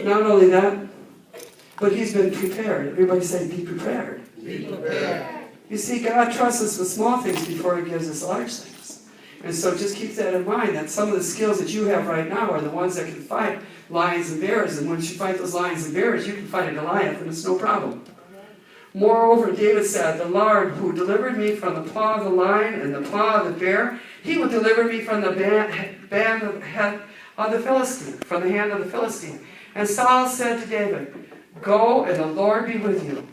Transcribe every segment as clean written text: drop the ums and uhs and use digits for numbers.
Not only that, but he's been prepared. Everybody say, be prepared. Be prepared. You see, God trusts us with small things before he gives us large things. And so just keep that in mind, that some of the skills that you have right now are the ones that can fight lions and bears. And once you fight those lions and bears, you can fight a Goliath, and it's no problem. Moreover, David said, the Lord who delivered me from the paw of the lion and the paw of the bear, he will deliver me from the band of the Philistine, from the hand of the Philistine. And Saul said to David, go, and the Lord be with you.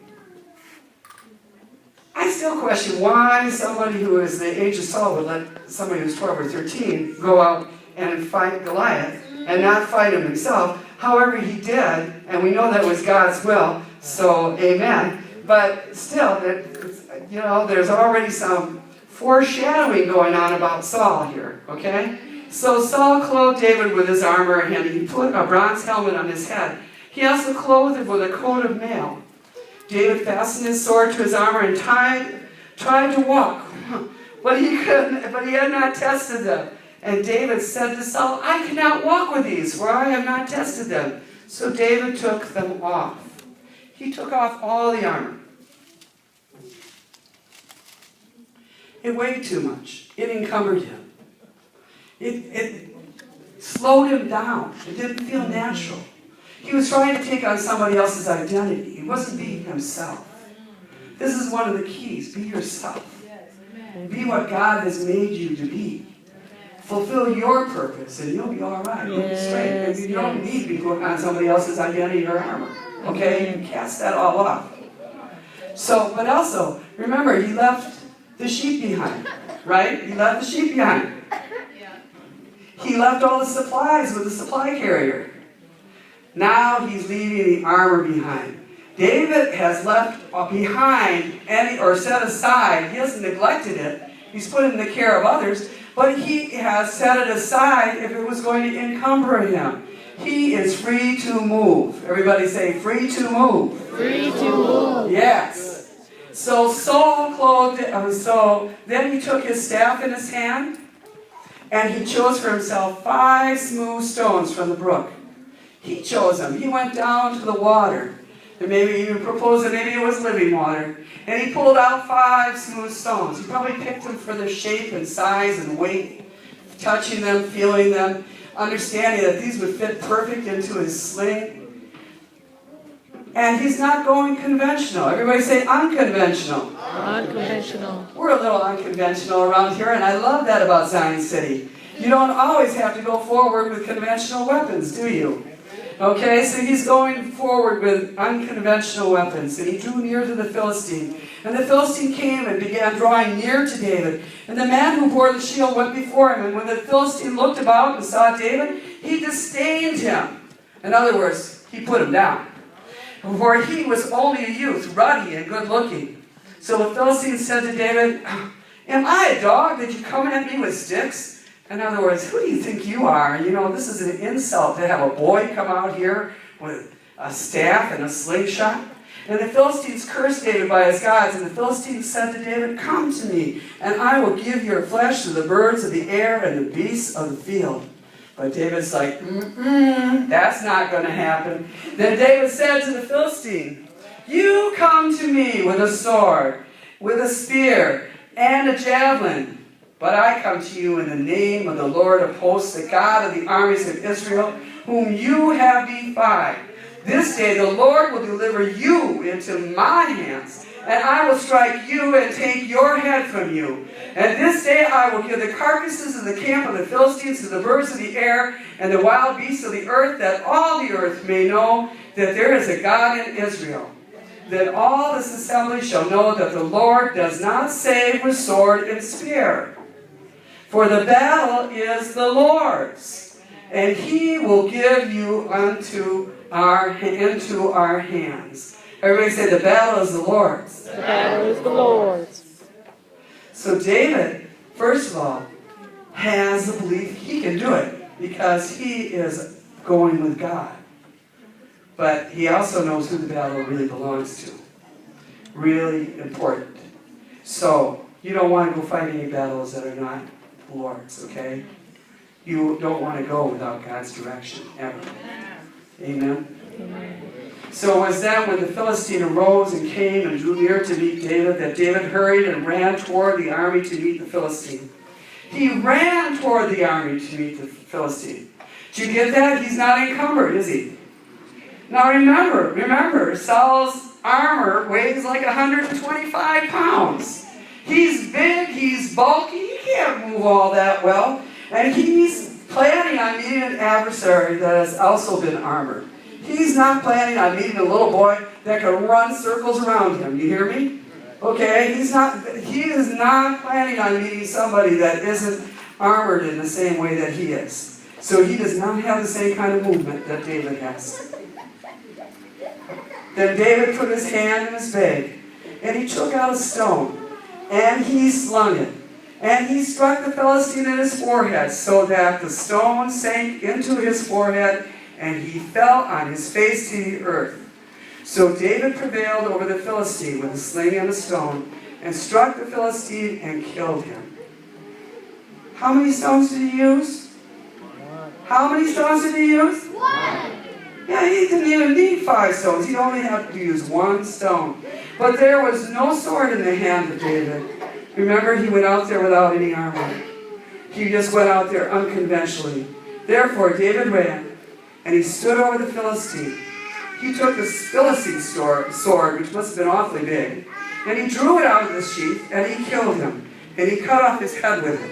I still question why somebody who is the age of Saul would let somebody who's 12 or 13 go out and fight Goliath and not fight him himself. However, he did, and we know that was God's will, so amen. But still, there's already some foreshadowing going on about Saul here, okay? So Saul clothed David with his armor, and he put a bronze helmet on his head. He also clothed him with a coat of mail. David fastened his sword to his armor and tried to walk, but he couldn't. But he had not tested them. And David said to Saul, I cannot walk with these, for I have not tested them. So David took them off. He took off all the armor. It weighed too much. It encumbered him. It slowed him down. It didn't feel natural. He was trying to take on somebody else's identity. He wasn't being himself. This is one of the keys. Be yourself. Be what God has made you to be. Fulfill your purpose, and you'll be all right. You'll be straight. And you don't need to be put on somebody else's identity or armor. Okay? You can cast that all off. So, but also, remember, he left the sheep behind. Right? He left the sheep behind. He left all the supplies with the supply carrier. Now he's leaving the armor behind. David has left behind or set aside. He hasn't neglected it. He's put it in the care of others. But he has set it aside if it was going to encumber him. He is free to move. Everybody say, free to move. Free to move. Yes. So Saul clothed him. So then he took his staff in his hand, and he chose for himself 5 smooth stones from the brook. He chose them. He went down to the water. And maybe even proposed that maybe it was living water. And he pulled out 5 smooth stones. He probably picked them for their shape and size and weight, touching them, feeling them, understanding that these would fit perfect into his sling. And he's not going conventional. Everybody say unconventional. Unconventional. We're a little unconventional around here, and I love that about Zion City. You don't always have to go forward with conventional weapons, do you? Okay, so he's going forward with unconventional weapons, and he drew near to the Philistine. And the Philistine came and began drawing near to David. And the man who bore the shield went before him, and when the Philistine looked about and saw David, he disdained him. In other words, he put him down. For he was only a youth, ruddy and good-looking. So the Philistine said to David, am I a dog that you come at me with sticks? In other words, who do you think you are? You know, this is an insult to have a boy come out here with a staff and a slingshot. And the Philistines cursed David by his gods. And the Philistines said to David, come to me, and I will give your flesh to the birds of the air and the beasts of the field. But David's like, that's not going to happen. Then David said to the Philistine, you come to me with a sword, with a spear, and a javelin. But I come to you in the name of the Lord of hosts, the God of the armies of Israel, whom you have defied. This day the Lord will deliver you into my hands, and I will strike you and take your head from you. And this day I will give the carcasses of the camp of the Philistines to the birds of the air and the wild beasts of the earth, that all the earth may know that there is a God in Israel. Then all this assembly shall know that the Lord does not save with sword and spear. For the battle is the Lord's, and he will give you into our hands. Everybody say, the battle is the Lord's. The battle is the Lord's. So David, first of all, has the belief he can do it, because he is going with God. But he also knows who the battle really belongs to. Really important. So, you don't want to go fight any battles that are not the Lord's, okay? You don't want to go without God's direction, ever. Amen? So it was then when the Philistine arose and came and drew near to meet David, that David hurried and ran toward the army to meet the Philistine. He ran toward the army to meet the Philistine. Did you get that? He's not encumbered, is he? Now remember, Saul's armor weighs like 125 pounds. He's big, he's bulky, he can't move all that well. And he's planning on meeting an adversary that has also been armored. He's not planning on meeting a little boy that can run circles around him. You hear me? Okay? He is not planning on meeting somebody that isn't armored in the same way that he is. So he does not have the same kind of movement that David has. Then David put his hand in his bag, and he took out a stone, and he slung it. And he struck the Philistine in his forehead, so that the stone sank into his forehead, and he fell on his face to the earth. So David prevailed over the Philistine with a sling and a stone, and struck the Philistine and killed him. How many stones did he use? How many stones did he use? One. Yeah, he didn't even need 5 stones. He only had to use 1 stone. But there was no sword in the hand of David. Remember, he went out there without any armor. He just went out there unconventionally. Therefore, David ran, and he stood over the Philistine. He took the Philistine sword, which must have been awfully big, and he drew it out of the sheath, and he killed him, and he cut off his head with it.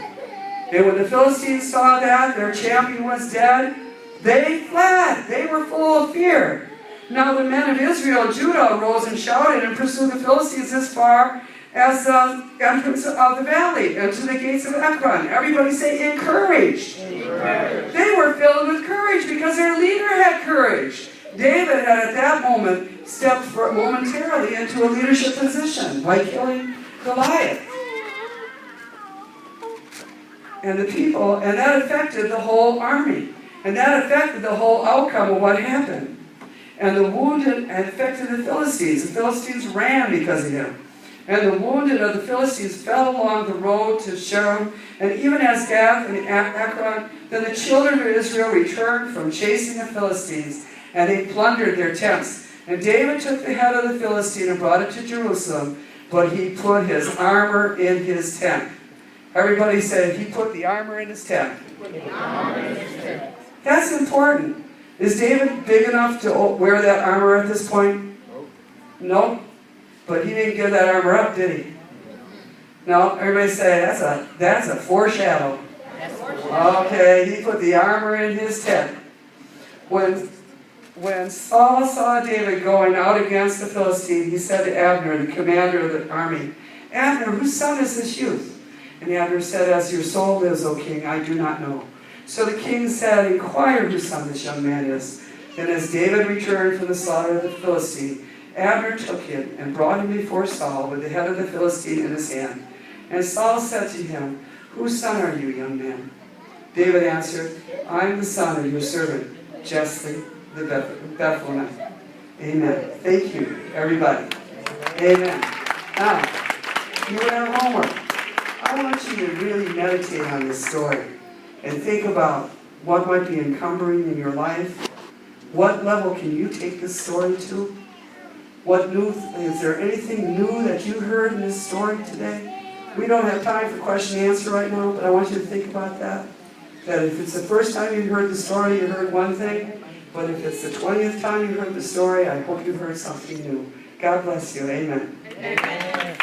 And when the Philistines saw that their champion was dead, they fled. They were full of fear. Now the men of Israel and Judah arose and shouted and pursued the Philistines as far as the entrance of the valley and to the gates of Ekron. Everybody say, encouraged. Encouraged. They were filled with courage because their leader had courage. David had at that moment stepped momentarily into a leadership position by killing Goliath. And the people, and that affected the whole army. And that affected the whole outcome of what happened. And the wounded affected the Philistines. The Philistines ran because of him. And the wounded of the Philistines fell along the road to Sharon, and even as Gath and Ekron, then the children of Israel returned from chasing the Philistines, and they plundered their tents. And David took the head of the Philistine and brought it to Jerusalem, but he put his armor in his tent. Everybody said he put the armor in his tent. That's important. Is David big enough to wear that armor at this point? No. But he didn't give that armor up, did he? No. Everybody say that's a foreshadow. Okay, he put the armor in his tent. When Saul saw David going out against the Philistine, he said to Abner, the commander of the army, Abner, whose son is this youth? And Abner said, as your soul lives, O king, I do not know. So the king said, inquire whose son this young man is. Then as David returned from the slaughter of the Philistine, Abner took him and brought him before Saul with the head of the Philistine in his hand. And Saul said to him, whose son are you, young man? David answered, I am the son of your servant, Jesse the Bethlehemite. Amen. Thank you, everybody. Amen. Now, you have homework. I want you to really meditate on this story and think about what might be encumbering in your life. What level can you take this story to? Is there anything new that you heard in this story today? We don't have time for question and answer right now, but I want you to think about that. That if it's the first time you heard the story, you heard one thing. But if it's the 20th time you heard the story, I hope you heard something new. God bless you. Amen. Amen.